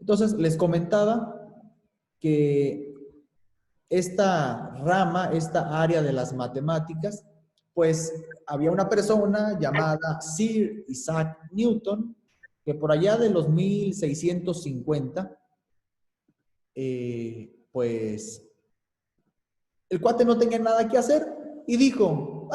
Entonces, les comentaba que esta rama, esta área de las matemáticas, pues había una persona llamada Sir Isaac Newton, que por allá de los 1650, pues el cuate no tenía nada que hacer y dijo,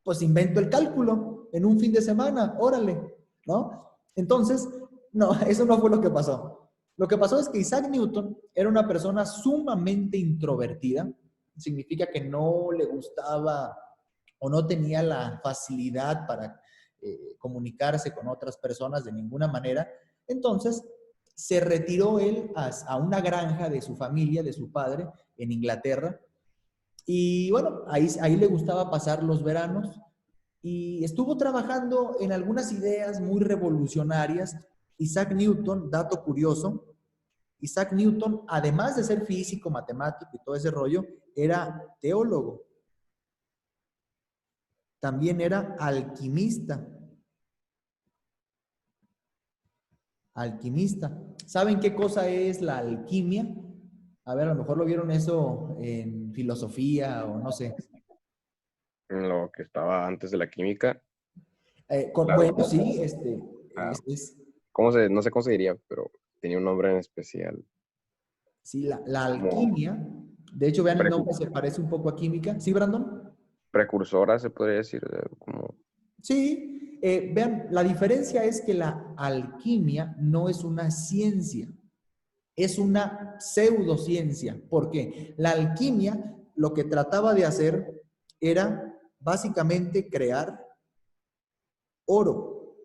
pues invento el cálculo en un fin de semana, órale, ¿no? Entonces, no, eso no fue lo que pasó. Lo que pasó es que Isaac Newton era una persona sumamente introvertida, significa que no le gustaba o no tenía la facilidad para comunicarse con otras personas de ninguna manera. Entonces, se retiró él a una granja de su familia, de su padre, en Inglaterra, y bueno, ahí le gustaba pasar los veranos y estuvo trabajando en algunas ideas muy revolucionarias. Isaac Newton, dato curioso, Isaac Newton, además de ser físico, matemático y todo ese rollo, era teólogo. También era alquimista. Alquimista. ¿Saben qué cosa es la alquimia? A ver, a lo mejor lo vieron eso en filosofía o no sé. Lo que estaba antes de la química. Bueno, sí, Ah, es no sé cómo se diría, pero tenía un nombre en especial. sí, la Como alquimia. De hecho, vean el precu- nombre, se parece un poco a química. ¿Sí, Brandon? precursora, se podría decir, como Sí. Vean, la diferencia es que la alquimia no es una ciencia, es una pseudociencia. ¿Por qué? La alquimia lo que trataba de hacer era básicamente crear oro.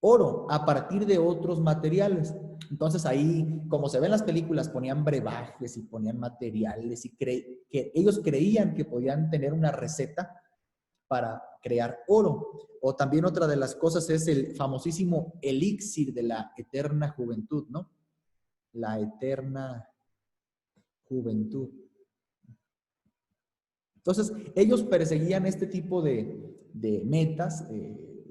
Oro a partir de otros materiales. Entonces ahí, como se ve en las películas, ponían brebajes y ponían materiales y que ellos creían que podían tener una receta para crear oro. O también otra de las cosas es el famosísimo elixir de la eterna juventud, ¿no? La eterna juventud. Entonces, ellos perseguían este tipo de metas,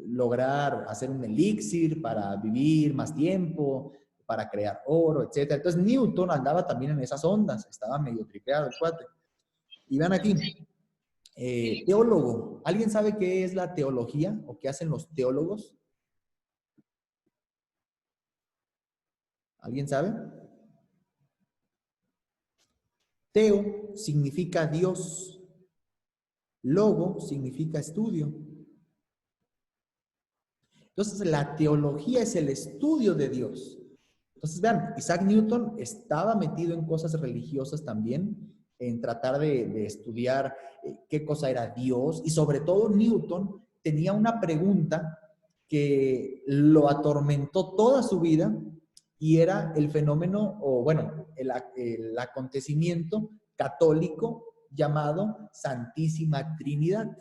lograr hacer un elixir para vivir más tiempo, para crear oro, etc. Entonces, Newton andaba también en esas ondas, estaba medio tripeado el cuate. Y vean aquí, teólogo. ¿Alguien sabe qué es la teología o qué hacen los teólogos? ¿Alguien sabe? Teo significa Dios, logo significa estudio. Entonces, la teología es el estudio de Dios. Entonces, vean, Isaac Newton estaba metido en cosas religiosas también, en tratar de estudiar qué cosa era Dios, y sobre todo Newton tenía una pregunta que lo atormentó toda su vida, y era el fenómeno, o bueno, el acontecimiento católico llamado Santísima Trinidad.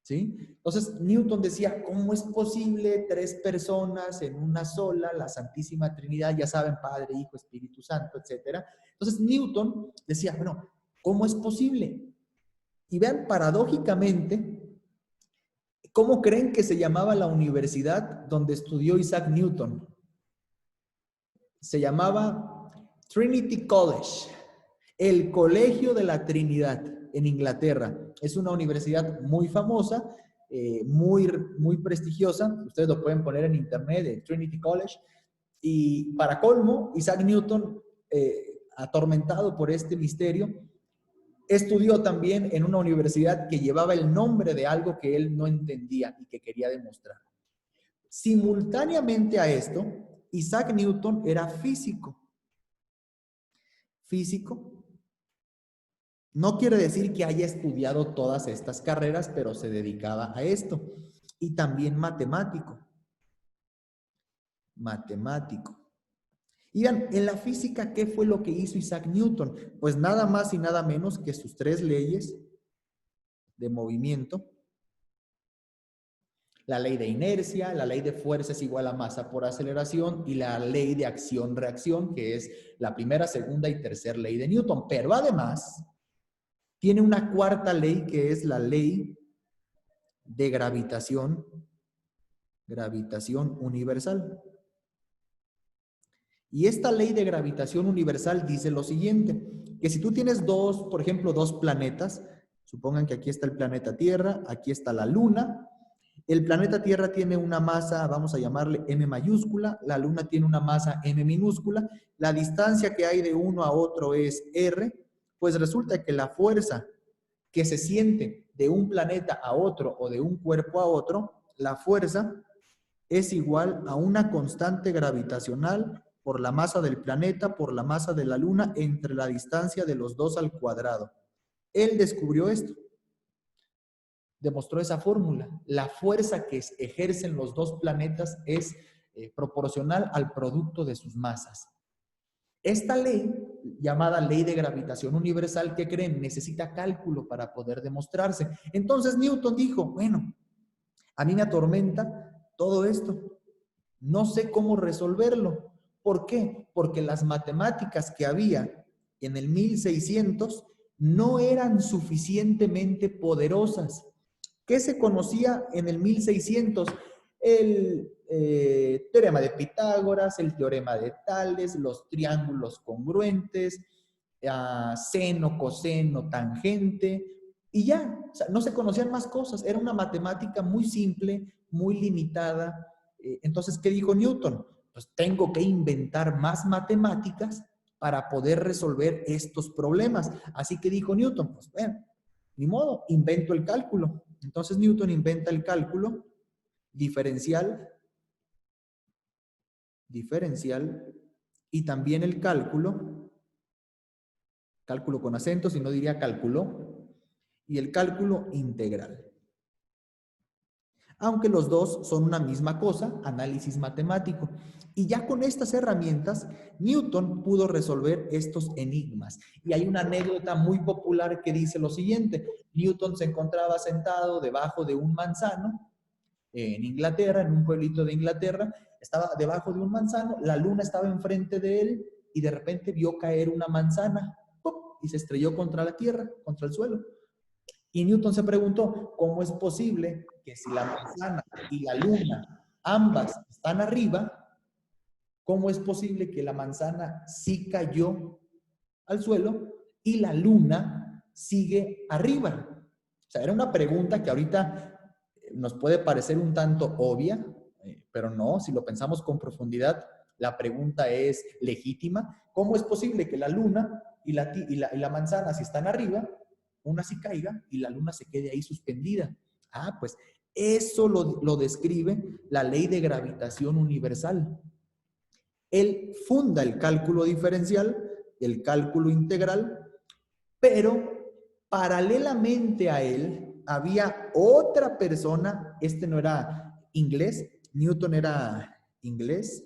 ¿Sí? Entonces, Newton decía, ¿cómo es posible tres personas en una sola, la Santísima Trinidad, ya saben, Padre, Hijo, Espíritu Santo, etcétera? Entonces, Newton decía, bueno, ¿cómo es posible? Y vean, paradójicamente, ¿cómo creen que se llamaba la universidad donde estudió Isaac Newton? Se llamaba Trinity College, el Colegio de la Trinidad en Inglaterra. Es una universidad muy famosa, muy prestigiosa. Ustedes lo pueden poner en internet, de Trinity College. Y para colmo, Isaac Newton, atormentado por este misterio, estudió también en una universidad que llevaba el nombre de algo que él no entendía y que quería demostrar. Simultáneamente a esto, Isaac Newton era físico. Físico no quiere decir que haya estudiado todas estas carreras, pero se dedicaba a esto. Y también matemático. Matemático. Y vean, en la física, ¿qué fue lo que hizo Isaac Newton? Pues nada más y nada menos que sus tres leyes de movimiento. La ley de inercia, la ley de fuerza es igual a masa por aceleración y la ley de acción-reacción, que es la primera, segunda y tercera ley de Newton. Pero además, tiene una cuarta ley que es la ley de gravitación universal. Y esta ley de gravitación universal dice lo siguiente, que si tú tienes dos, por ejemplo, dos planetas, supongan que aquí está el planeta Tierra, aquí está la Luna. El planeta Tierra tiene una masa, vamos a llamarle M mayúscula, la Luna tiene una masa M minúscula, la distancia que hay de uno a otro es R, pues resulta que la fuerza que se siente de un planeta a otro o de un cuerpo a otro, la fuerza es igual a una constante gravitacional por la masa del planeta, por la masa de la Luna, entre la distancia de los dos al cuadrado. Él descubrió esto. Demostró esa fórmula. La fuerza que ejercen los dos planetas es proporcional al producto de sus masas. Esta ley, llamada ley de gravitación universal, ¿qué creen? Necesita cálculo para poder demostrarse. Entonces Newton dijo, bueno, a mí me atormenta todo esto. No sé cómo resolverlo. ¿Por qué? Porque las matemáticas que había en el 1600 no eran suficientemente poderosas. ¿Qué se conocía en el 1600? El teorema de Pitágoras, el teorema de Tales, los triángulos congruentes, seno, coseno, tangente, y ya, o sea, no se conocían más cosas. Era una matemática muy simple, muy limitada. Entonces, ¿qué dijo Newton? Pues tengo que inventar más matemáticas para poder resolver estos problemas. Así que dijo Newton, pues bueno, ni modo, invento el cálculo. Entonces Newton inventa el cálculo diferencial y también el cálculo con acentos, y no diría cálculo, y el cálculo integral. Aunque los dos son una misma cosa, análisis matemático. Y ya con estas herramientas, Newton pudo resolver estos enigmas. Y hay una anécdota muy popular que dice lo siguiente. Newton se encontraba sentado debajo de un manzano en Inglaterra, en un pueblito de Inglaterra. Estaba debajo de un manzano, la luna estaba enfrente de él y de repente vio caer una manzana ¡pum! Y se estrelló contra la tierra, contra el suelo. Y Newton se preguntó, ¿cómo es posible que si la manzana y la luna ambas están arriba, cómo es posible que la manzana sí cayó al suelo y la luna sigue arriba? O sea, era una pregunta que ahorita nos puede parecer un tanto obvia, pero no, si lo pensamos con profundidad, la pregunta es legítima. ¿Cómo es posible que la luna y la manzana, si están arriba, una sí caiga y la luna se quede ahí suspendida? Ah, pues eso lo describe la ley de gravitación universal. Él funda el cálculo diferencial, el cálculo integral, pero paralelamente a él había otra persona. Este no era inglés, Newton era inglés.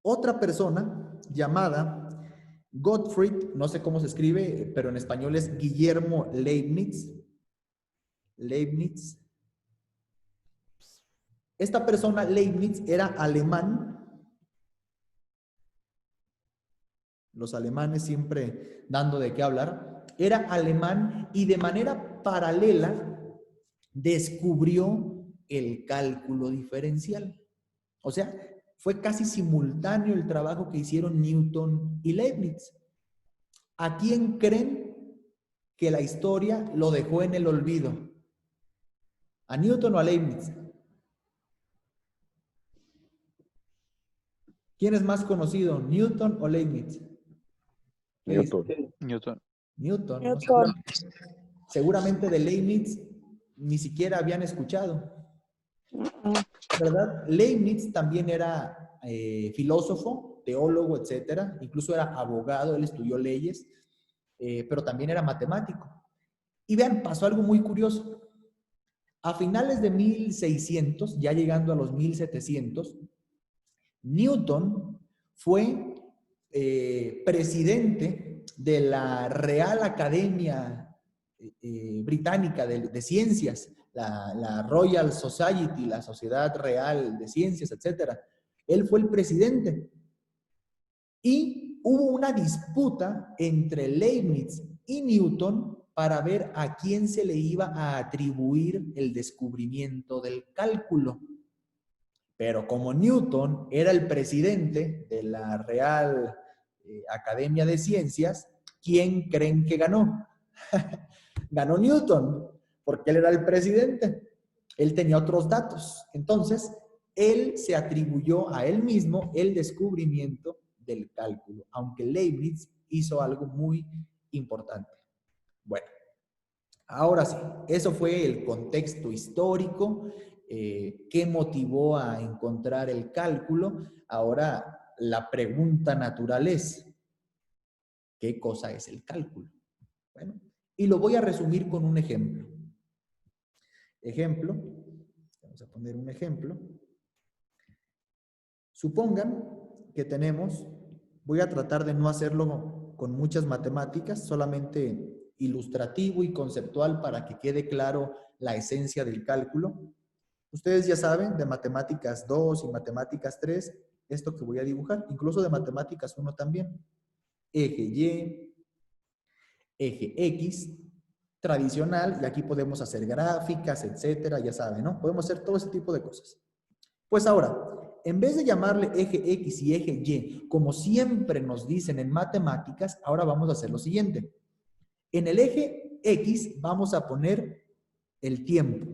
Otra persona llamada Gottfried, no sé cómo se escribe, pero en español es Guillermo Leibniz. Esta persona, Leibniz, era alemán. Los alemanes siempre dando de qué hablar. Era alemán y de manera paralela descubrió el cálculo diferencial. O sea, fue casi simultáneo el trabajo que hicieron Newton y Leibniz. ¿A quién creen que la historia lo dejó en el olvido? ¿A Newton o a Leibniz? ¿Quién es más conocido, Newton o Leibniz? Newton. Newton. ¿No? Seguramente de Leibniz ni siquiera habían escuchado. ¿Verdad? Leibniz también era filósofo, teólogo, etcétera. Incluso era abogado, él estudió leyes, pero también era matemático. Y vean, pasó algo muy curioso. A finales de 1600, ya llegando a los 1700, Newton fue presidente de la Real Academia Británica de Ciencias, la Royal Society, la Sociedad Real de Ciencias, etc. Él fue el presidente. Y hubo una disputa entre Leibniz y Newton para ver a quién se le iba a atribuir el descubrimiento del cálculo. Pero como Newton era el presidente de la Real Academia de Ciencias, ¿quién creen que ganó? Ganó Newton, porque él era el presidente. Él tenía otros datos. Entonces, él se atribuyó a él mismo el descubrimiento del cálculo, aunque Leibniz hizo algo muy importante. Bueno, ahora sí, eso fue el contexto histórico que motivó a encontrar el cálculo. Ahora, la pregunta natural es, ¿qué cosa es el cálculo? Bueno, y lo voy a resumir con un ejemplo. Ejemplo, vamos a poner un ejemplo. Supongan que tenemos, voy a tratar de no hacerlo con muchas matemáticas, solamente ilustrativo y conceptual para que quede claro la esencia del cálculo. Ustedes ya saben de matemáticas 2 y matemáticas 3, esto que voy a dibujar, incluso de matemáticas 1 también. Eje Y, eje X, tradicional, y aquí podemos hacer gráficas, etcétera, ya saben, ¿no? Podemos hacer todo ese tipo de cosas. Pues ahora, en vez de llamarle eje X y eje Y, como siempre nos dicen en matemáticas, ahora vamos a hacer lo siguiente. En el eje X vamos a poner el tiempo.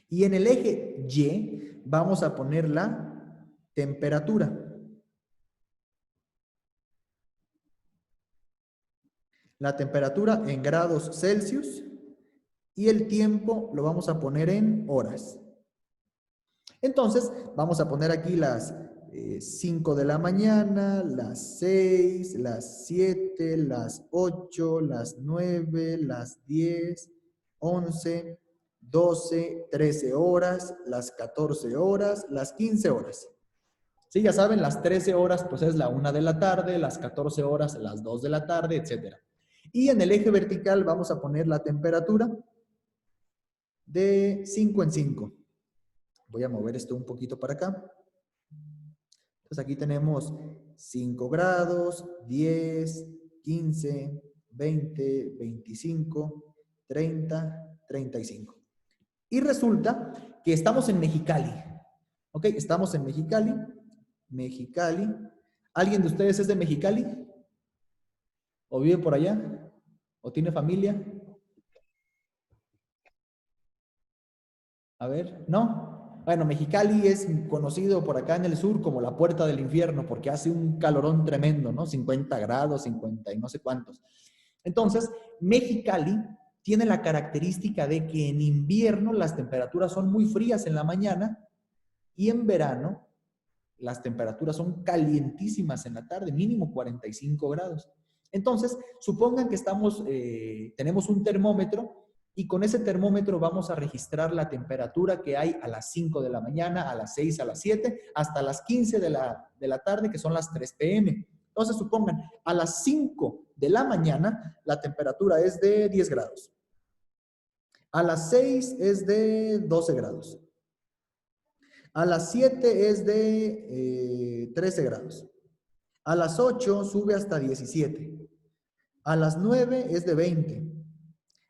Y en el eje Y vamos a poner la temperatura. La temperatura en grados Celsius y el tiempo lo vamos a poner en horas. Entonces, vamos a poner aquí las 5 de la mañana, las 6, las 7, las 8, las 9, las 10, 11, 12, 13 horas, las 14 horas, las 15 horas. Sí, ya saben, las 13 horas pues es la 1 de la tarde, las 14 horas las 2 de la tarde, etc. Y en el eje vertical vamos a poner la temperatura de 5 en 5. Voy a mover esto un poquito para acá. Entonces aquí tenemos 5 grados, 10, 15, 20, 25, 30, 35. Y resulta que estamos en Mexicali. ¿Ok? Estamos en Mexicali. Mexicali. ¿Alguien de ustedes es de Mexicali? ¿O vive por allá? ¿O tiene familia? A ver, ¿no? Bueno, Mexicali es conocido por acá en el sur como la puerta del infierno porque hace un calorón tremendo, ¿no? 50 grados, 50 y no sé cuántos. Entonces, Mexicali tiene la característica de que en invierno las temperaturas son muy frías en la mañana y en verano las temperaturas son calientísimas en la tarde, mínimo 45 grados. Entonces, supongan que tenemos un termómetro y con ese termómetro vamos a registrar la temperatura que hay a las 5 de la mañana, a las 6, a las 7, hasta las 15 de la tarde, que son las 3 p.m. Entonces, supongan, a las 5 de la mañana la temperatura es de 10 grados. A las 6 es de 12 grados. A las 7 es de 13 grados. A las 8 sube hasta 17. A las 9 es de 20.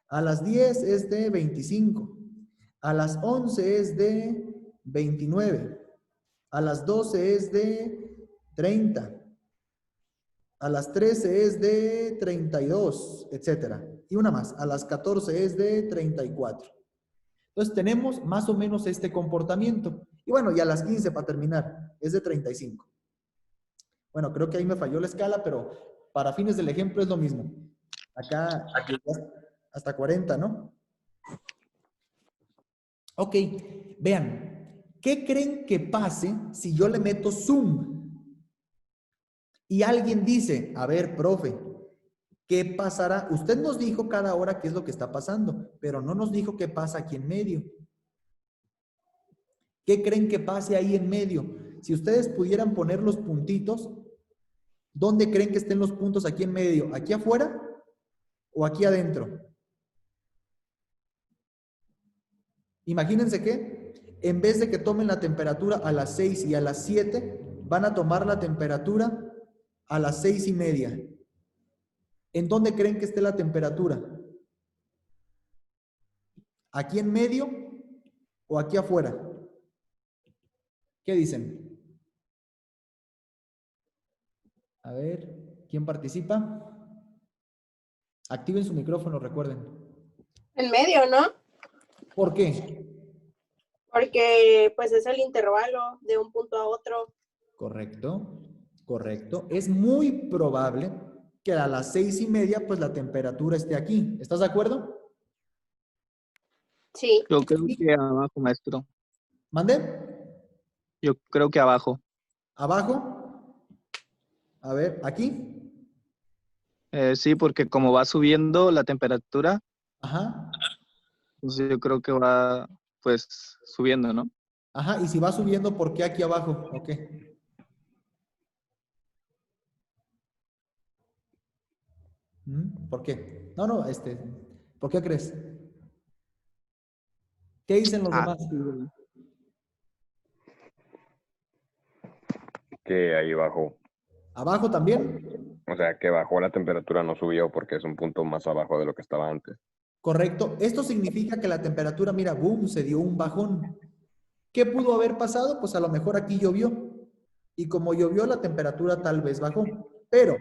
A las 10 es de 25. A las 11 es de 29. A las 12 es de 30. A las 13 es de 32, etc. Y una más. A las 14 es de 34. Entonces tenemos más o menos este comportamiento. Y bueno, y a las 15 para terminar, es de 35. Bueno, creo que ahí me falló la escala, pero para fines del ejemplo es lo mismo. Acá hasta 40, ¿no? Ok, vean, ¿qué creen que pase si yo le meto zoom? Y alguien dice, a ver, profe, ¿qué pasará? Usted nos dijo cada hora qué es lo que está pasando, pero no nos dijo qué pasa aquí en medio. ¿Qué creen que pase ahí en medio? Si ustedes pudieran poner los puntitos, ¿dónde creen que estén los puntos aquí en medio? ¿Aquí afuera o aquí adentro? Imagínense que en vez de que tomen la temperatura a las 6 y a las 7, van a tomar la temperatura a las 6:30. ¿En dónde creen que esté la temperatura? ¿Aquí en medio o aquí afuera? ¿Qué dicen? A ver, ¿quién participa? Activen su micrófono, recuerden. En medio, ¿no? ¿Por qué? Porque pues es el intervalo de un punto a otro. Correcto, correcto. Es muy probable que a las 6:30 pues la temperatura esté aquí. ¿Estás de acuerdo? Sí. Yo creo que abajo, maestro. ¿Mande? Yo creo que abajo. ¿Abajo? A ver, ¿aquí? Sí, porque como va subiendo la temperatura, Ajá. entonces yo creo que va, pues, subiendo, ¿no? Ajá, y si va subiendo, ¿por qué aquí abajo? Ok. ¿Por qué? No, ¿por qué crees? ¿Qué dicen los demás? Sí. Que ahí bajó. ¿Abajo también? O sea, que bajó la temperatura, no subió porque es un punto más abajo de lo que estaba antes. Correcto. Esto significa que la temperatura, mira, boom, se dio un bajón. ¿Qué pudo haber pasado? Pues a lo mejor aquí llovió. Y como llovió, la temperatura tal vez bajó. Pero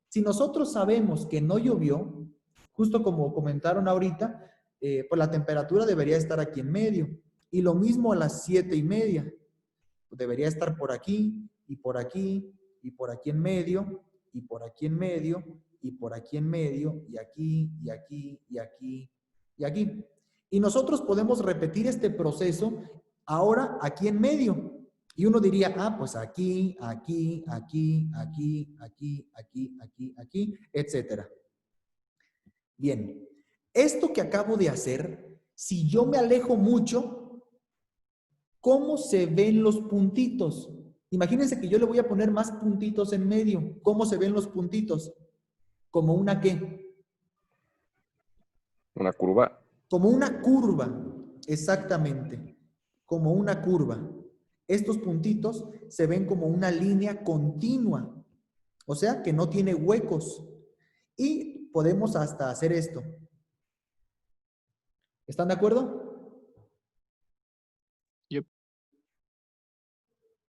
si nosotros sabemos que no llovió, justo como comentaron ahorita, pues la temperatura debería estar aquí en medio. Y lo mismo a las 7:30. Debería estar por aquí, y por aquí, y por aquí en medio, y por aquí en medio, y por aquí en medio, y aquí, y aquí, y aquí, y aquí. Y nosotros podemos repetir este proceso ahora aquí en medio. Y uno diría, pues aquí, aquí, aquí, aquí, aquí, aquí, aquí, aquí, etcétera. Bien, esto que acabo de hacer, si yo me alejo mucho, ¿cómo se ven los puntitos? Imagínense que yo le voy a poner más puntitos en medio. ¿Cómo se ven los puntitos? ¿Como una qué? Una curva. Como una curva, exactamente. Como una curva. Estos puntitos se ven como una línea continua. O sea, que no tiene huecos. Y podemos hasta hacer esto. ¿Están de acuerdo? Yep.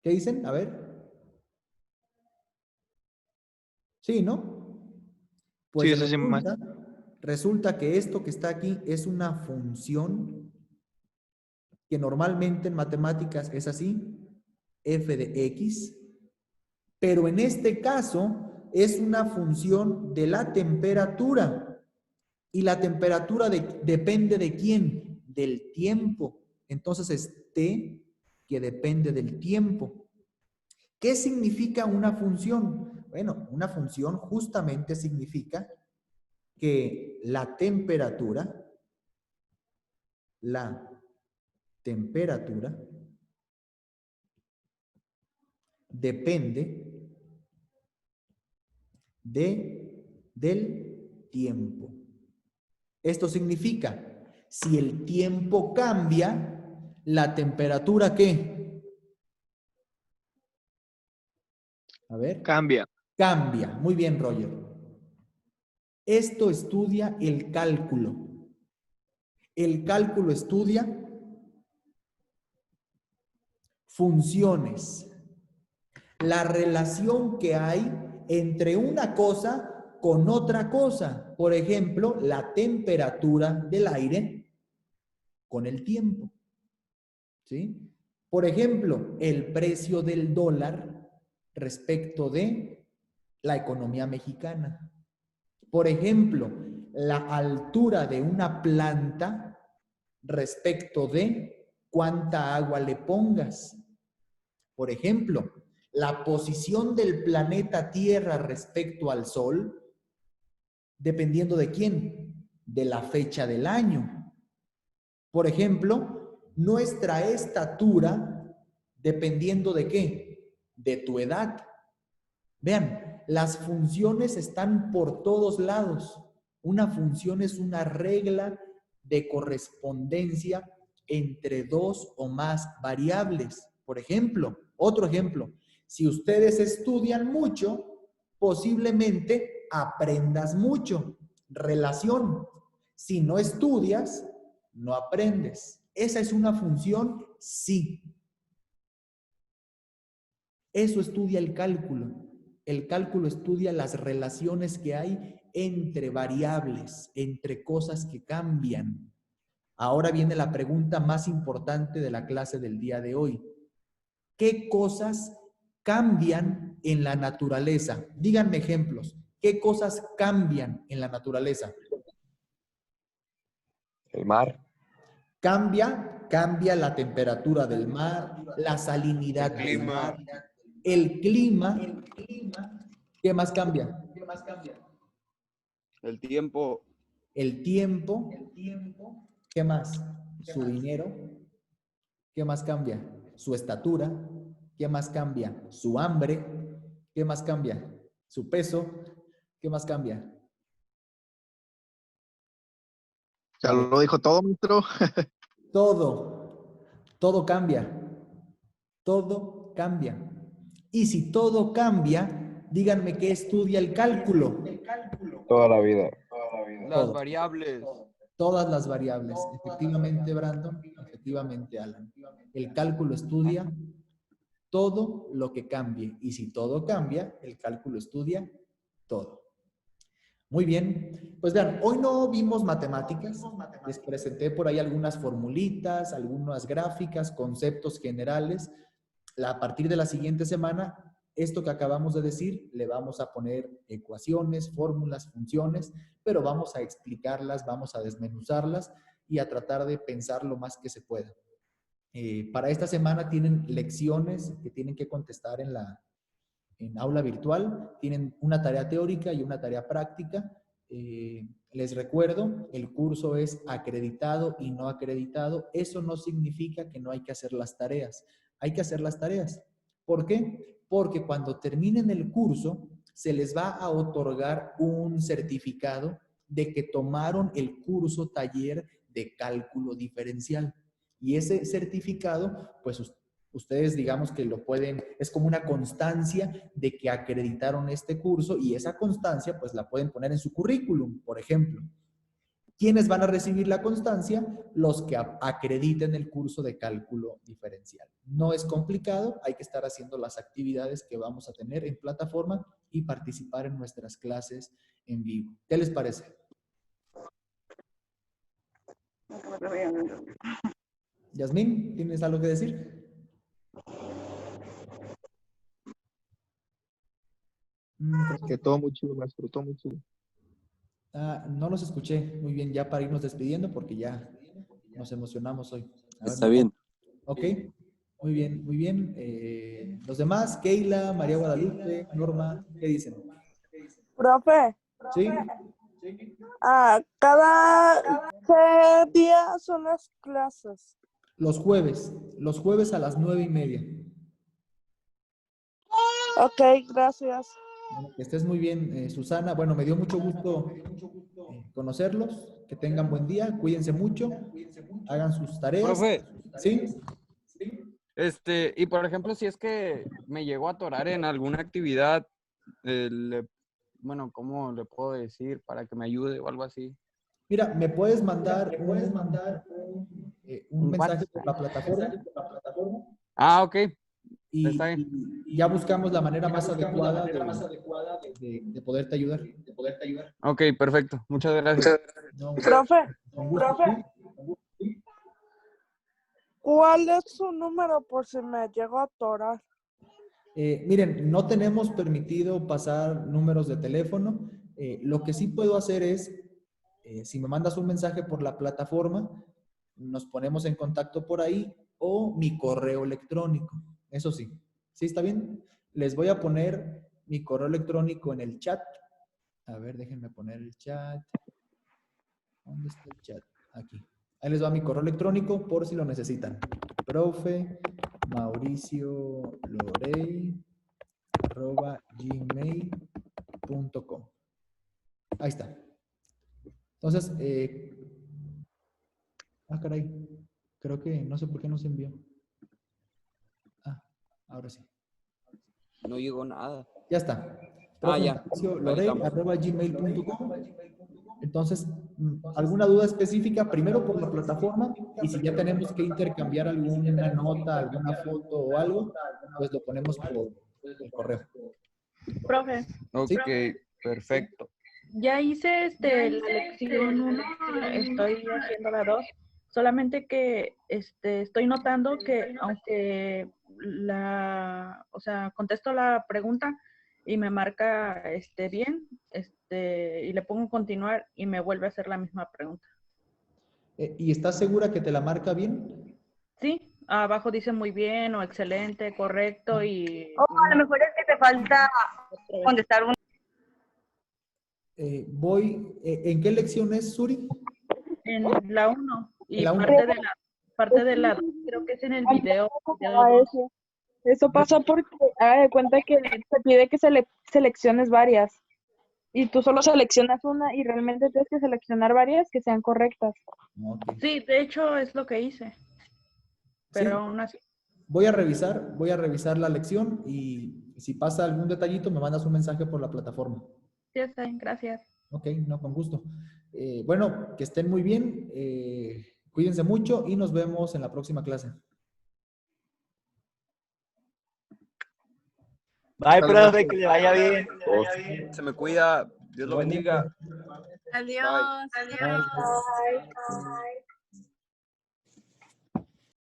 ¿Qué dicen? A ver. Sí, ¿no? Pues Sí, sí, resulta que esto que está aquí es una función que normalmente en matemáticas es así, f de x, pero en este caso es una función de la temperatura. Y la temperatura depende de quién? Del tiempo. Entonces es t que depende del tiempo. ¿Qué significa una función? Bueno, una función justamente significa que la temperatura depende del tiempo. Esto significa, si el tiempo cambia, la temperatura ¿qué? A ver. Cambia. Cambia. Muy bien, Roger. Esto estudia el cálculo. El cálculo estudia funciones. La relación que hay entre una cosa con otra cosa. Por ejemplo, la temperatura del aire con el tiempo. ¿Sí? Por ejemplo, el precio del dólar respecto de la economía mexicana. Por ejemplo, la altura de una planta respecto de cuánta agua le pongas. Por ejemplo, la posición del planeta Tierra respecto al Sol, dependiendo de quién, de la fecha del año. Por ejemplo, nuestra estatura, dependiendo de qué, de tu edad. Vean, las funciones están por todos lados. Una función es una regla de correspondencia entre dos o más variables. Por ejemplo, otro ejemplo, si ustedes estudian mucho, posiblemente aprendas mucho. Relación. Si no estudias, no aprendes. ¿Esa es una función? Sí. Eso estudia el cálculo. El cálculo estudia las relaciones que hay entre variables, entre cosas que cambian. Ahora viene la pregunta más importante de la clase del día de hoy. ¿Qué cosas cambian en la naturaleza? Díganme ejemplos. ¿Qué cosas cambian en la naturaleza? El mar. Cambia la temperatura del mar, la salinidad El del clima. mar, el clima. ¿Qué más cambia? El tiempo. El tiempo. ¿Qué más? Su dinero. ¿Qué más cambia? Su estatura. ¿Qué más cambia? Su hambre. ¿Qué más cambia? Su peso. ¿Qué más cambia? Ya lo dijo todo, maestro. Todo cambia. Todo cambia. Y si todo cambia, díganme qué estudia el cálculo. Toda la vida. Las Todo. variables. Todas las variables. Efectivamente, Brandon. Efectivamente, Alan. El cálculo estudia todo lo que cambie. Y si todo cambia, el cálculo estudia todo. Muy bien. Pues vean, hoy no vimos matemáticas. Les presenté por ahí algunas formulitas, algunas gráficas, conceptos generales. A partir de la siguiente semana, esto que acabamos de decir, le vamos a poner ecuaciones, fórmulas, funciones, pero vamos a explicarlas, vamos a desmenuzarlas y a tratar de pensar lo más que se pueda. Para esta semana tienen lecciones que tienen que contestar en aula virtual, tienen una tarea teórica y una tarea práctica. Les recuerdo, el curso es acreditado y no acreditado. Eso no significa que no hay que hacer las tareas. Hay que hacer las tareas. ¿Por qué? Porque cuando terminen el curso, se les va a otorgar un certificado de que tomaron el curso taller de cálculo diferencial. Y ese certificado, pues ustedes digamos que lo pueden, es como una constancia de que acreditaron este curso y esa constancia pues la pueden poner en su currículum, por ejemplo. ¿Quiénes van a recibir la constancia? Los que acrediten el curso de cálculo diferencial. No es complicado, hay que estar haciendo las actividades que vamos a tener en plataforma y participar en nuestras clases en vivo. ¿Qué les parece? Yasmín, ¿tienes algo que decir? Que todo muy chido, maestro, todo muy chido. No los escuché muy bien ya para irnos despidiendo porque ya nos emocionamos hoy. Está bien. Ok, muy bien, muy bien. Los demás, Keila, María Guadalupe, Norma, ¿qué dicen? Profe, ¿Sí? ¿qué día son las clases? Los jueves a las 9:30. Ok, gracias. Bueno, que estés muy bien, Susana. Bueno, me dio mucho gusto conocerlos. Que tengan buen día, cuídense mucho, hagan sus tareas. Profe, ¿Sí? y por ejemplo, si es que me llego a atorar en alguna actividad, bueno, ¿cómo le puedo decir para que me ayude o algo así? Mira, me puedes mandar un mensaje WhatsApp. por la plataforma Ah, ok. y Está bien. ya buscamos la manera más adecuada de poderte ayudar. Ok, perfecto. Muchas gracias. No, Profe, con gusto. ¿Sí? ¿cuál es su número por si me llego a atorar? Miren, no tenemos permitido pasar números de teléfono. Lo que sí puedo hacer es, si me mandas un mensaje por la plataforma, nos ponemos en contacto por ahí o mi correo electrónico. Eso sí. ¿Sí está bien? Les voy a poner mi correo electrónico en el chat. A ver, déjenme poner el chat. ¿Dónde está el chat? Aquí. Ahí les va mi correo electrónico por si lo necesitan. Profe Mauricio Lorey @gmail.com. Ahí está. Entonces, caray. Creo que no sé por qué no se envió. Ahora sí. No llegó nada. Ya está. Ah, ya. Mauricio Lorey Ahí estamos. @gmail.com. Entonces, ¿alguna duda específica? Primero por la plataforma, y si ya tenemos que intercambiar alguna nota, alguna foto o algo, pues lo ponemos por el correo. Profe, Ok, Sí. perfecto. ya hice la lección 1, estoy haciendo la 2, solamente que estoy notando que aunque o sea, contesto la pregunta y me marca bien, y le pongo continuar y me vuelve a hacer la misma pregunta. ¿Y estás segura que te la marca bien? Sí, abajo dice muy bien o excelente, correcto y... A lo mejor es que te falta contestar un... ¿En qué lección es, Suri? En la 1 En y la 1. parte de la 2, creo que es en el video. Eso pasa porque haga de cuenta que te pide que selecciones varias y tú solo seleccionas una y realmente tienes que seleccionar varias que sean correctas. Ok. Sí, de hecho es lo que hice, pero Sí. aún así. Voy a revisar la lección y si pasa algún detallito, me mandas un mensaje por la plataforma. Sí, está bien, gracias. Ok, no, con gusto. Bueno, que estén muy bien, cuídense mucho y nos vemos en la próxima clase. Bye, profe, que le vaya bien. Se me cuida. Dios lo bendiga. Adiós. Bye. Adiós. Bye.